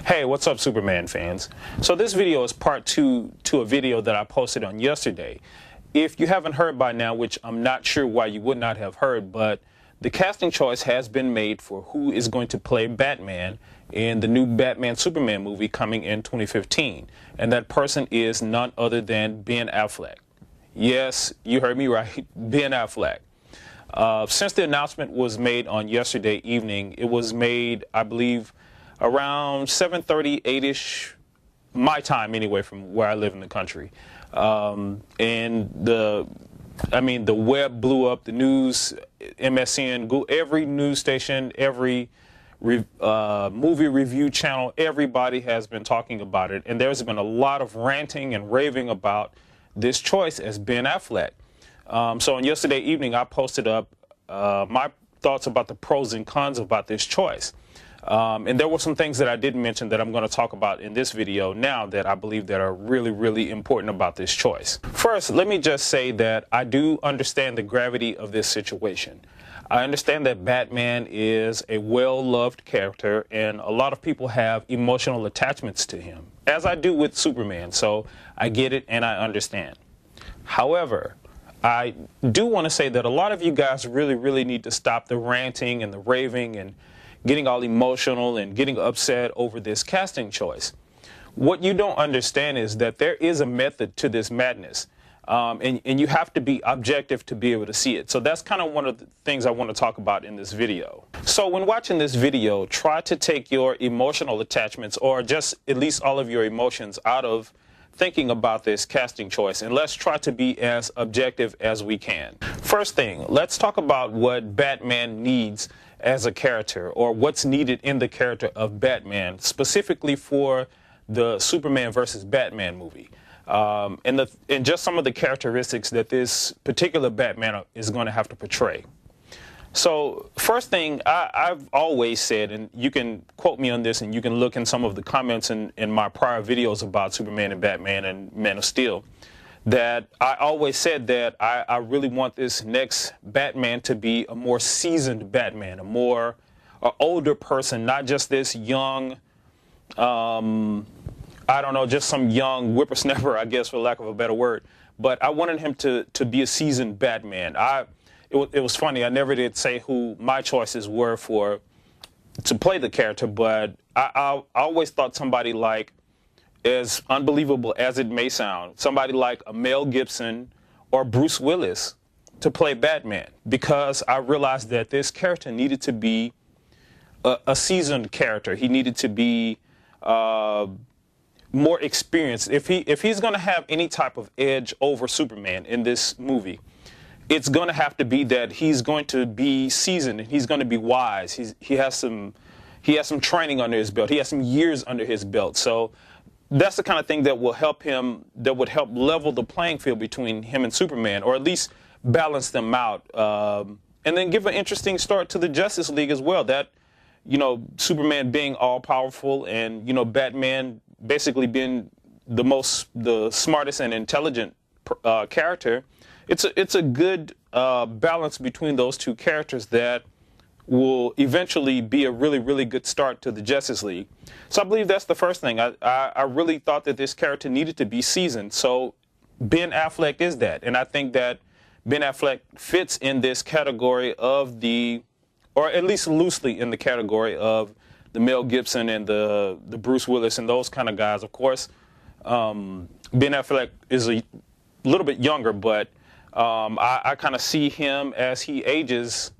Hey, what's up, Superman fans? So this video is part two to a video that I posted on yesterday. If you haven't heard by now, which I'm not sure why you would not have heard, but the casting choice has been made for who is going to play Batman in the new Batman Superman movie coming in 2015. And that person is none other than Ben Affleck. Yes, you heard me right, Ben Affleck. Since the announcement was made on yesterday evening, it was made, I believe, around 7:30, 8-ish, my time anyway, from where I live in the country. And the web blew up, the news, MSN, Google, every news station, every movie review channel, everybody has been talking about it. And there's been a lot of ranting and raving about this choice as Ben Affleck. So on yesterday evening, I posted up my thoughts about the pros and cons about this choice. And there were some things that I didn't mention that I'm going to talk about in this video now that I believe that are really, really important about this choice. First, let me just say that I do understand the gravity of this situation. I understand that Batman is a well-loved character and a lot of people have emotional attachments to him, as I do with Superman, so I get it and I understand. However, I do want to say that a lot of you guys really, really need to stop the ranting and the raving and getting all emotional and getting upset over this casting choice. What you don't understand is that there is a method to this madness, and you have to be objective to be able to see it. So that's kind of one of the things I want to talk about in this video. So when watching this video, try to take your emotional attachments, or just at least all of your emotions, out of thinking about this casting choice, and let's try to be as objective as we can. First thing, let's talk about what Batman needs as a character, or what's needed in the character of Batman, specifically for the Superman versus Batman movie, and just some of the characteristics that this particular Batman is going to have to portray. So first thing, I've always said, and you can quote me on this, and you can look in some of the comments in my prior videos about Superman and Batman and Man of Steel, that I always said that I really want this next Batman to be a more seasoned Batman, a older person, not just this young, I don't know, just some young whippersnapper, I guess, for lack of a better word. But I wanted him to be a seasoned Batman. It was funny, I never did say who my choices were to play the character, but I always thought somebody like, as unbelievable as it may sound, somebody like a Mel Gibson or Bruce Willis to play Batman, because I realized that this character needed to be a seasoned character. He needed to be more experienced. If he's going to have any type of edge over Superman in this movie, it's going to have to be that he's going to be seasoned and he's going to be wise. He has some training under his belt. He has some years under his belt. So that's the kind of thing that will help him, that would help level the playing field between him and Superman, or at least balance them out, and then give an interesting start to the Justice League as well. That, Superman being all powerful and, Batman basically being the smartest and intelligent character. It's a good balance between those two characters that will eventually be a really, really good start to the Justice League. So I believe that's the first thing. I really thought that this character needed to be seasoned. So Ben Affleck is that. And I think that Ben Affleck fits in this category of or at least loosely in the category of the Mel Gibson and the Bruce Willis and those kind of guys. Of course, Ben Affleck is a little bit younger, but I kind of see him as he ages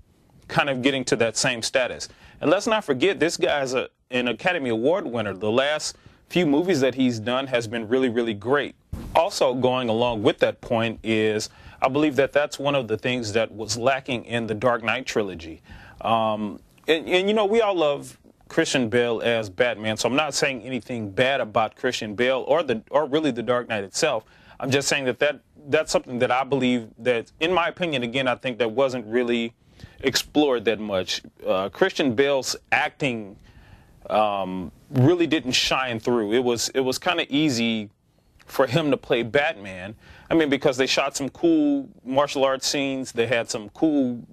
kind of getting to that same status. And let's not forget, this guy is an Academy Award winner. The last few movies that he's done has been really, really great. Also, going along with that point is, I believe that that's one of the things that was lacking in the Dark Knight trilogy. And we all love Christian Bale as Batman, so I'm not saying anything bad about Christian Bale or really the Dark Knight itself. I'm just saying that's something that I believe that, in my opinion, again, I think that wasn't really explored that much. Christian Bale's acting really didn't shine through. It was kind of easy for him to play Batman. I mean, because they shot some cool martial arts scenes, they had some cool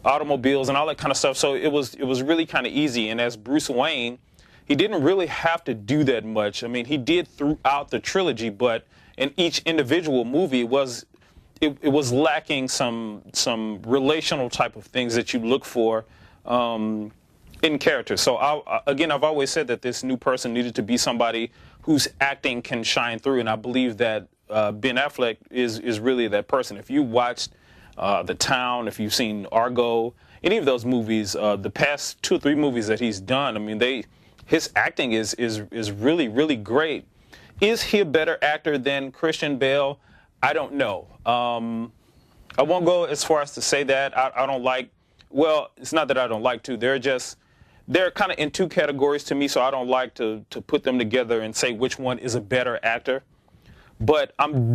automobiles and all that kind of stuff. So it was really kind of easy. And as Bruce Wayne, he didn't really have to do that much. I mean, he did throughout the trilogy, but in each individual movie it was lacking some relational type of things that you look for in character. So I've always said that this new person needed to be somebody whose acting can shine through, and I believe that Ben Affleck is really that person. If you watched The Town, if you've seen Argo, any of those movies, the past 2 or 3 movies that he's done, I mean, his acting is really, really great. Is he a better actor than Christian Bale? I don't know. I won't go as far as to say that. I don't like, well, it's not that I don't like to. They're kind of in 2 categories to me, so I don't like to put them together and say which one is a better actor. But I'm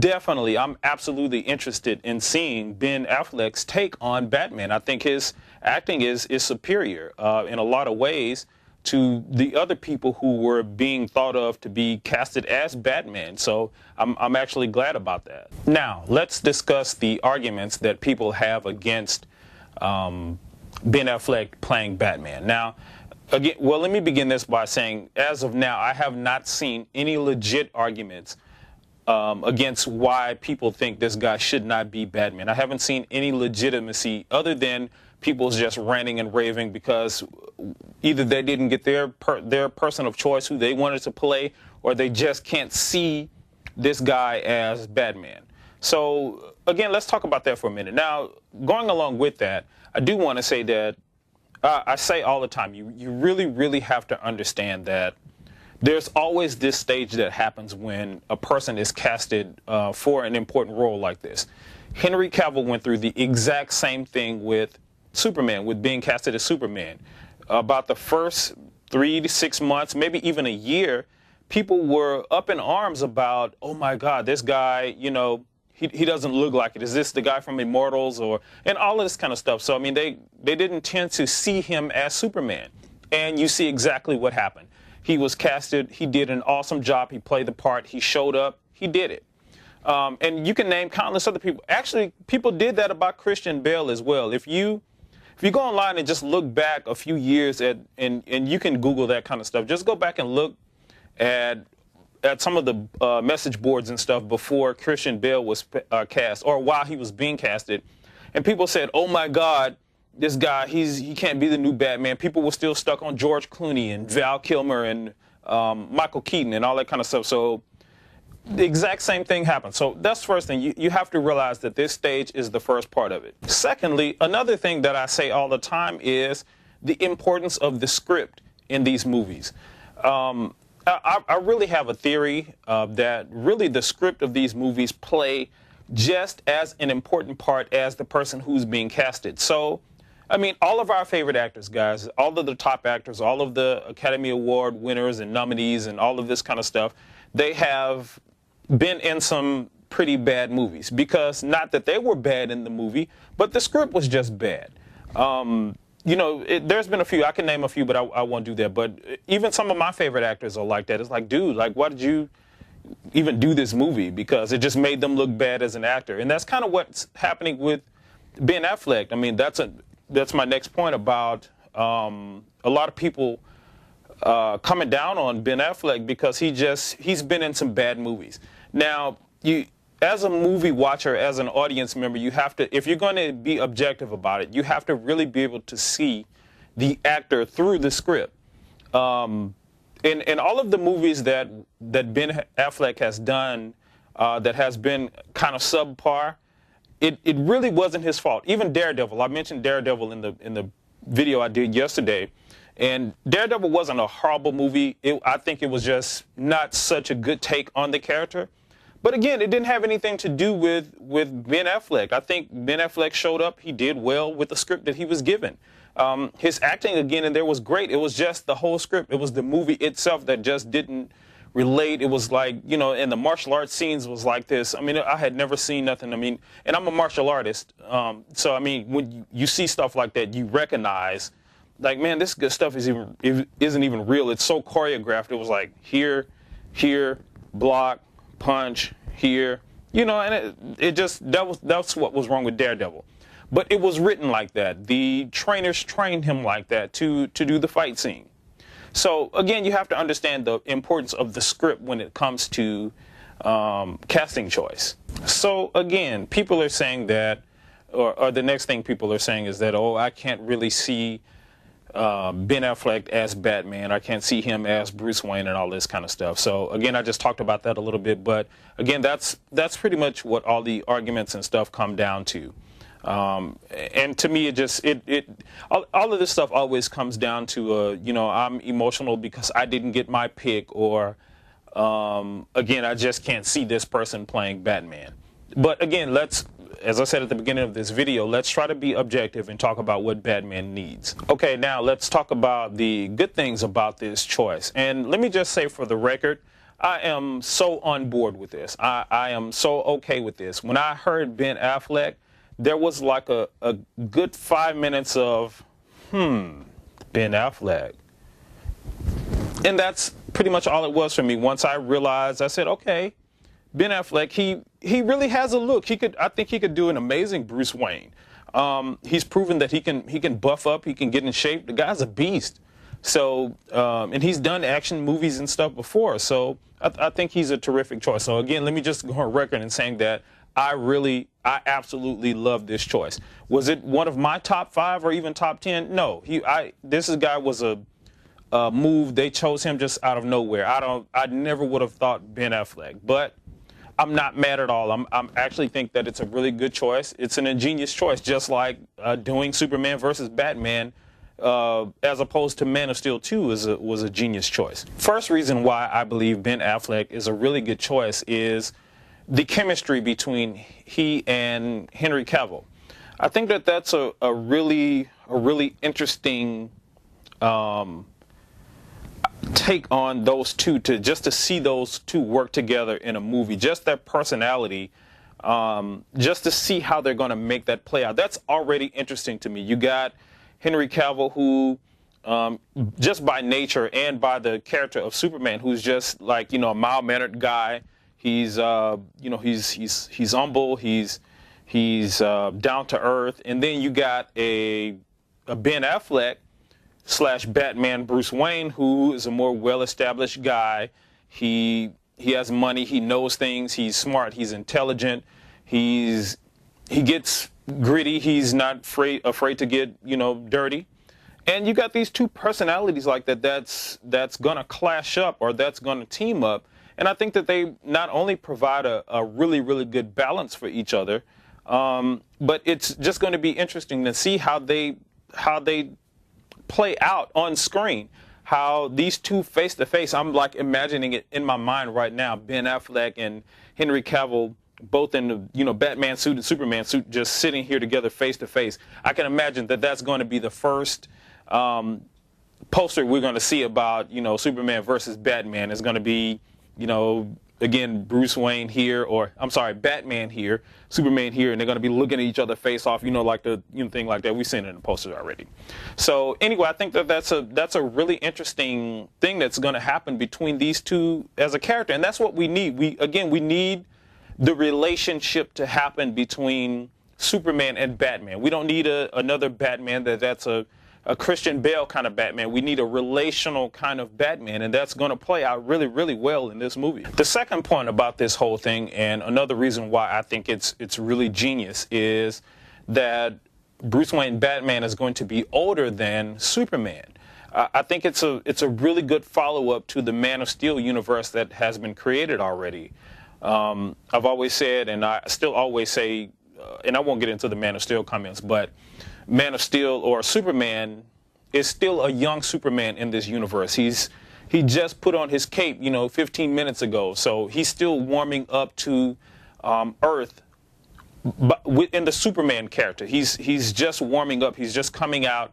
absolutely interested in seeing Ben Affleck's take on Batman. I think his acting is superior in a lot of ways to the other people who were being thought of to be casted as Batman. So I'm actually glad about that. Now, let's discuss the arguments that people have against Ben Affleck playing Batman. Now, again, well, let me begin this by saying, as of now, I have not seen any legit arguments against why people think this guy should not be Batman. I haven't seen any legitimacy other than people just ranting and raving because either they didn't get their person of choice who they wanted to play, or they just can't see this guy as Batman. So again, let's talk about that for a minute. Now, going along with that, I do want to say that I say all the time, you really, really have to understand that there's always this stage that happens when a person is casted for an important role like this. Henry Cavill went through the exact same thing with Superman, with being casted as Superman. About the first 3 to 6 months, maybe even a year, people were up in arms about, oh my God, this guy, you know, he doesn't look like it. Is this the guy from Immortals? And all of this kind of stuff. So, I mean, they didn't tend to see him as Superman. And you see exactly what happened. He was casted. He did an awesome job. He played the part. He showed up. He did it. And you can name countless other people. Actually, people did that about Christian Bale as well. If you go online and just look back a few years and you can Google that kind of stuff, just go back and look at some of the message boards and stuff before Christian Bale was cast, or while he was being casted, and people said, "Oh my God, this guy, he can't be the new Batman." People were still stuck on George Clooney and Val Kilmer and Michael Keaton and all that kind of stuff. So the exact same thing happened. So that's the first thing. You have to realize that this stage is the first part of it. Secondly, another thing that I say all the time is the importance of the script in these movies. I really have a theory that really the script of these movies play just as an important part as the person who's being casted. So, I mean, all of our favorite actors, guys, all of the top actors, all of the Academy Award winners and nominees and all of this kind of stuff, they have been in some pretty bad movies, because not that they were bad in the movie, but the script was just bad. You know, there's been a few. I can name a few, but I won't do that. But even some of my favorite actors are like that. It's like, dude, like, why did you even do this movie? Because it just made them look bad as an actor. And that's kind of what's happening with Ben Affleck. I mean, that's my next point about a lot of people coming down on Ben Affleck because he's been in some bad movies. Now, as a movie watcher, as an audience member, you have to, if you're going to be objective about it, you have to really be able to see the actor through the script. In all of the movies that Ben Affleck has done that has been kind of subpar, it really wasn't his fault. Even Daredevil, I mentioned Daredevil in the video I did yesterday, and Daredevil wasn't a horrible movie. I think it was just not such a good take on the character. But again, it didn't have anything to do with Ben Affleck. I think Ben Affleck showed up. He did well with the script that he was given. His acting, again, in there was great. It was just the whole script. It was the movie itself that just didn't relate. It was like, you know, and the martial arts scenes was like this. I mean, I had never seen nothing. I mean, and I'm a martial artist. So, I mean, when you see stuff like that, you recognize, like, man, this good stuff isn't even real. It's so choreographed. It was like here, block, punch, here, you know, and that's what was wrong with Daredevil. But it was written like that. The trainers trained him like that to do the fight scene. So again, you have to understand the importance of the script when it comes to casting choice. So again, people are saying that, or the next thing people are saying is that, oh, I can't really see Ben Affleck as Batman. I can't see him as Bruce Wayne and all this kind of stuff. So again, I just talked about that a little bit, but again, that's pretty much what all the arguments and stuff come down to. And to me, all of this stuff always comes down to, you know, I'm emotional because I didn't get my pick, or again, I just can't see this person playing Batman. But again, as I said at the beginning of this video, let's try to be objective and talk about what Batman needs. Okay, now let's talk about the good things about this choice. And let me just say for the record, I am so on board with this. I am so okay with this. When I heard Ben Affleck, there was like a good 5 minutes of, Ben Affleck. And that's pretty much all it was for me. Once I realized, I said, okay, Ben Affleck, he really has a look. I think he could do an amazing Bruce Wayne. He's proven that he can buff up, he can get in shape. The guy's a beast. So, and he's done action movies and stuff before. So I think he's a terrific choice. So again, let me just go on record in saying that I absolutely love this choice. Was it one of my top 5 or even top 10? No. This guy was a move. They chose him just out of nowhere. I never would have thought Ben Affleck, but I'm not mad at all. I'm actually think that it's a really good choice. It's an ingenious choice, just like doing Superman versus Batman, as opposed to Man of Steel 2 was a genius choice. First reason why I believe Ben Affleck is a really good choice is the chemistry between he and Henry Cavill. I think that that's a really interesting take on those two, just to see those two work together in a movie, just their personality, just to see how they're going to make that play out. That's already interesting to me. You got Henry Cavill, who just by nature and by the character of Superman, who's just like, you know, a mild-mannered guy. He's he's humble. He's down to earth. And then you got a Ben Affleck / Batman Bruce Wayne, who is a more well-established guy. He has money. He knows things. He's smart. He's intelligent. He gets gritty. He's not afraid to get, you know, dirty. And you got these two personalities like that. That's gonna clash up, or that's gonna team up. And I think that they not only provide a really good balance for each other, but it's just going to be interesting to see how they play out on screen. How these two face to face, I'm like imagining it in my mind right now. Ben Affleck and Henry Cavill, both in the, you know, Batman suit and Superman suit, just sitting here together face to face. I can imagine that that's going to be the first poster we're going to see about, you know, Superman versus Batman. Is going to be, you know, again, Bruce Wayne here, or I'm sorry, Batman here, Superman here, and they're going to be looking at each other face off, you know, like the thing like that. We've seen it in the posters already. So anyway, I think that that's a really interesting thing that's going to happen between these two as a character, and that's what we need. We need the relationship to happen between Superman and Batman. We don't need another Batman that's a Christian Bale kind of Batman. We need a relational kind of Batman, and that's going to play out really well in this movie. The second point about this whole thing, and another reason why I think it's really genius, is that Bruce Wayne Batman is going to be older than Superman. I think it's a really good follow-up to the Man of Steel universe that has been created already. I've always said, and I still always say, and I won't get into the Man of Steel comments, but Man of Steel or Superman is still a young Superman in this universe. He just put on his cape, you know, 15 minutes ago. So he's still warming up to Earth, but within the Superman character. He's just warming up. He's just coming out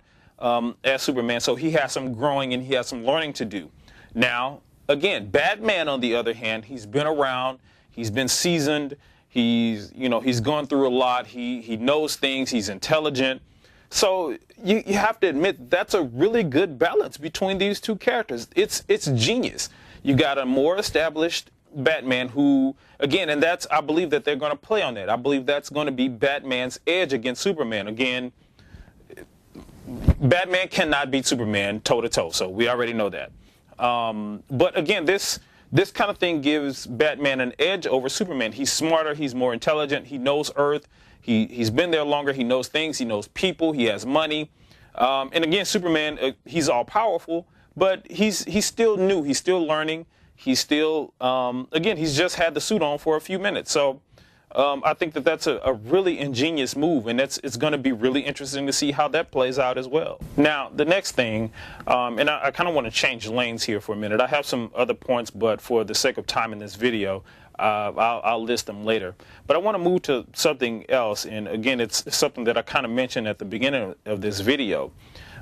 as Superman. So he has some growing and he has some learning to do. Now, again, Batman, on the other hand, he's been around. He's been seasoned. He's gone through a lot. He knows things. He's intelligent. So you have to admit that's a really good balance between these two characters. It's genius. You got a more established Batman who, again, and I believe that they're going to play on that. I believe that's going to be Batman's edge against Superman. Again, Batman cannot beat Superman toe to toe, so we already know that. But again, this kind of thing gives Batman an edge over Superman. He's smarter, he's more intelligent, he knows Earth, he's been there longer, he knows things, he knows people, he has money. And again, Superman, he's all powerful, but he's still new, he's still learning, he's still, again, he's just had the suit on for a few minutes. So I think that that's a really ingenious move, and it's going to be really interesting to see how that plays out as well. Now, the next thing, and I kind of want to change lanes here for a minute. I have some other points, but for the sake of time in this video, I'll list them later. But I want to move to something else, and again, it's something that I kind of mentioned at the beginning of this video.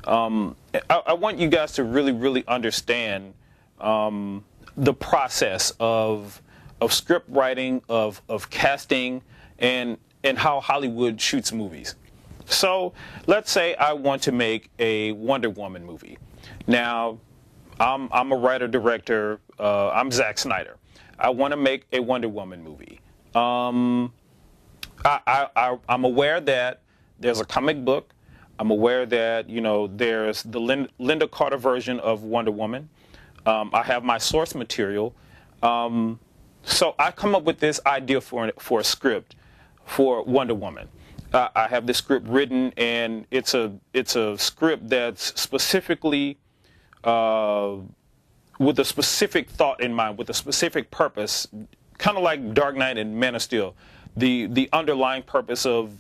I want you guys to really understand the process of script writing, of casting, and how Hollywood shoots movies. So let's say I want to make a Wonder Woman movie. Now, I'm a writer-director. I'm Zack Snyder. I want to make a Wonder Woman movie. I'm aware that there's a comic book. I'm aware that, you know, there's the Linda Carter version of Wonder Woman. I have my source material. So I come up with this idea for a script for Wonder Woman. I have this script written, and it's a script that's specifically with a specific thought in mind, with a specific purpose, kind of like Dark Knight and Man of Steel. The underlying purpose of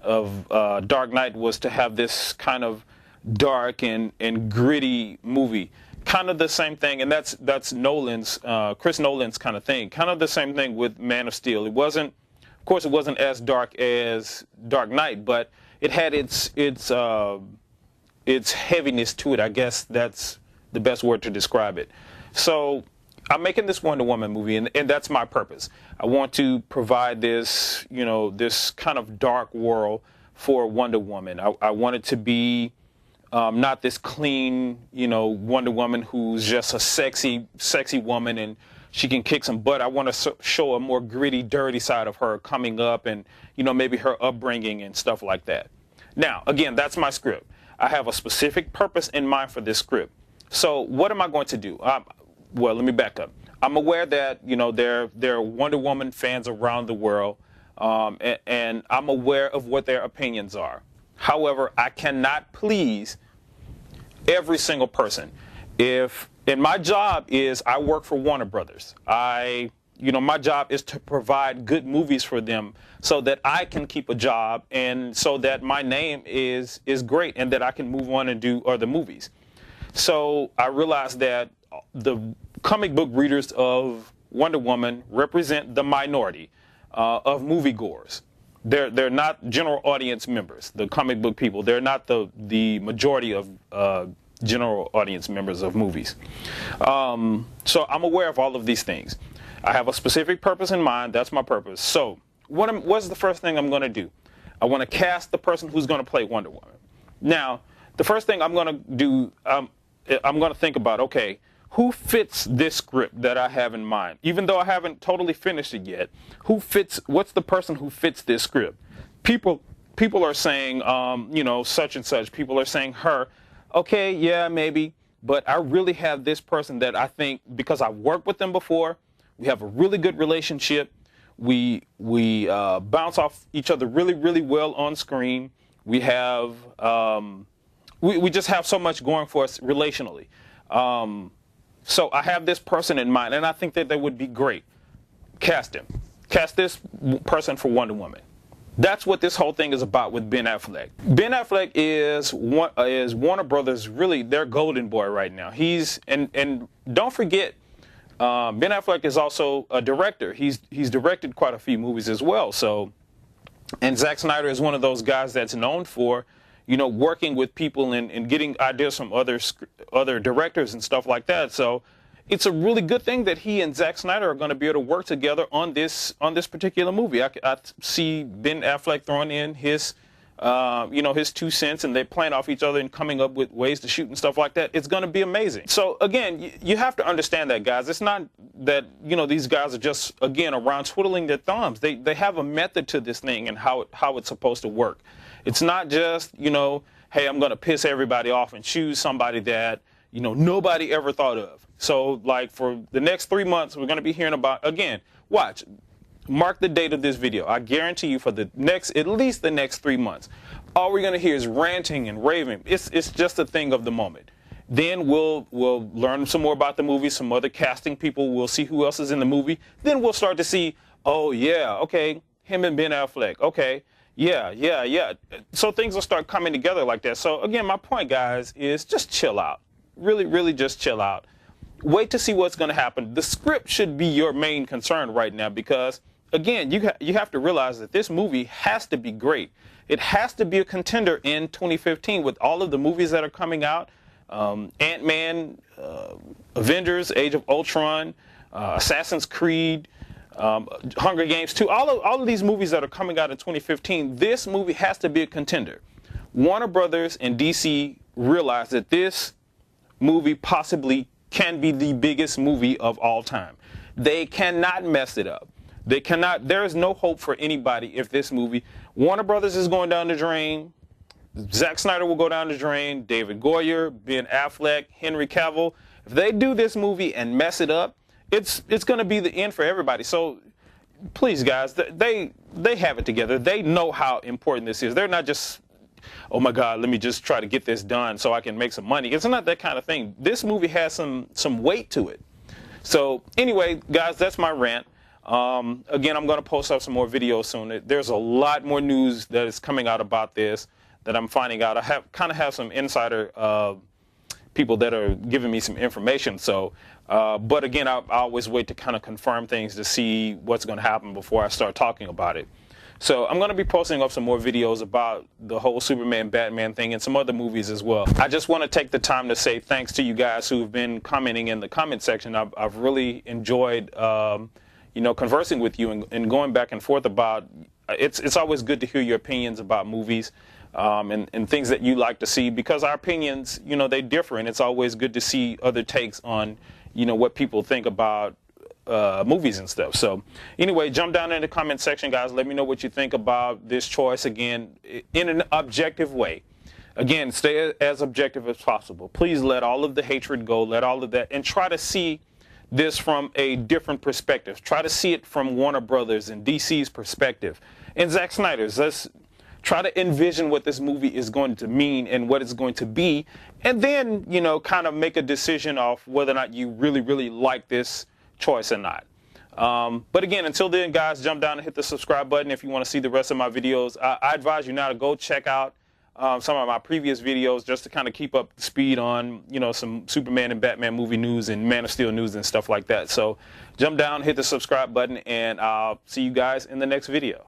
Dark Knight was to have this kind of dark and gritty movie. Kind of the same thing, and that's Nolan's, Chris Nolan's kind of thing. Kind of the same thing with Man of Steel. It wasn't, of course, it wasn't as dark as Dark Knight, but it had its heaviness to it. I guess that's the best word to describe it. So I'm making this Wonder Woman movie, and that's my purpose. I want to provide this, you know, this kind of dark world for Wonder Woman. I want it to be not this clean, you know, Wonder Woman who's just a sexy woman and she can kick some butt. I want to show a more gritty, dirty side of her coming up, and, you know, maybe her upbringing and stuff like that. Now, again, that's my script. I have a specific purpose in mind for this script. So what am I going to do? Well, let me back up. I'm aware that, you know, there are Wonder Woman fans around the world, and I'm aware of what their opinions are. However, I cannot please every single person. And my job is, I work for Warner Brothers. My job is to provide good movies for them so that I can keep a job, and so that my name is great, and that I can move on and do other movies. So I realized that the comic book readers of Wonder Woman represent the minority of moviegoers. They're not general audience members, the comic book people. They're not the majority of general audience members of movies. So I'm aware of all of these things. I have a specific purpose in mind. That's my purpose. So what's the first thing I'm going to do? I want to cast the person who's going to play Wonder Woman. Now, the first thing I'm going to do, I'm going to think about, okay, who fits this script that I have in mind? Even though I haven't totally finished it yet, what's the person who fits this script? People are saying, you know, such and such. People are saying her. Okay, yeah, maybe. But I really have this person that I think, because I've worked with them before, we have a really good relationship. We bounce off each other really well on screen. We have, we just have so much going for us relationally. So I have this person in mind, and I think that they would be great. Cast him. Cast this person for Wonder Woman. That's what this whole thing is about with Ben Affleck. Ben Affleck is Warner Brothers, really their golden boy right now. And don't forget, Ben Affleck is also a director. He's directed quite a few movies as well. So, and Zack Snyder is one of those guys that's known for, you know, working with people and getting ideas from other directors and stuff like that. So it's a really good thing that he and Zack Snyder are going to be able to work together on this particular movie. I see Ben Affleck throwing in his, his 2 cents, and they playing off each other and coming up with ways to shoot and stuff like that. It's going to be amazing. So again, you have to understand that, guys. It's not that, you know, these guys are just, again, around twiddling their thumbs. They have a method to this thing and how it's supposed to work. It's not just, you know, hey, I'm going to piss everybody off and choose somebody that, you know, nobody ever thought of. So, like, for the next 3 months, we're going to be hearing about, again, watch, mark the date of this video. I guarantee you for the next, at least the next 3 months, all we're going to hear is ranting and raving. It's just a thing of the moment. Then we'll learn some more about the movie, some other casting people. We'll see who else is in the movie. Then we'll start to see, oh, yeah, okay, him and Ben Affleck. Okay, yeah. So things will start coming together like that. So, again, my point, guys, is just chill out. Really just chill out. Wait to see what's going to happen. The script should be your main concern right now because, again, you have to realize that this movie has to be great. It has to be a contender in 2015 with all of the movies that are coming out. Ant-Man, Avengers, Age of Ultron, Assassin's Creed, Hunger Games 2, all of these movies that are coming out in 2015, this movie has to be a contender. Warner Brothers and DC realize that this movie possibly can be the biggest movie of all time. They cannot mess it up. They cannot. There is no hope for anybody if this movie, Warner Brothers is going down the drain. Zack Snyder will go down the drain. David Goyer, Ben Affleck, Henry Cavill. If they do this movie and mess it up, it's going to be the end for everybody. So please, guys, they have it together. They know how important this is. They're not just, oh my God, let me just try to get this done so I can make some money. It's not that kind of thing. This movie has some weight to it. So anyway, guys, that's my rant. Again, I'm going to post up some more videos soon. There's a lot more news that is coming out about this that I'm finding out. I kind of have some insider people that are giving me some information. So, but again, I always wait to kind of confirm things to see what's going to happen before I start talking about it. So I'm going to be posting up some more videos about the whole Superman, Batman thing and some other movies as well. I just want to take the time to say thanks to you guys who've been commenting in the comment section. I've really enjoyed, you know, conversing with you and going back and forth about, it's always good to hear your opinions about movies and things that you like to see because our opinions, you know, they differ and it's always good to see other takes on, you know, what people think about movies and stuff. So anyway, jump down in the comment section, guys. Let me know what you think about this choice, again, in an objective way. Again, stay as objective as possible. Please let all of the hatred go, let all of that, and try to see this from a different perspective. Try to see it from Warner Brothers and DC's perspective and Zack Snyder's. Let's try to envision what this movie is going to mean and what it's going to be, and then, you know, kind of make a decision of whether or not you really like this choice or not. But again, until then, guys, jump down and hit the subscribe button if you want to see the rest of my videos. I advise you now to go check out some of my previous videos just to kind of keep up to speed on, you know, some Superman and Batman movie news and Man of Steel news and stuff like that. So jump down, hit the subscribe button, and I'll see you guys in the next video.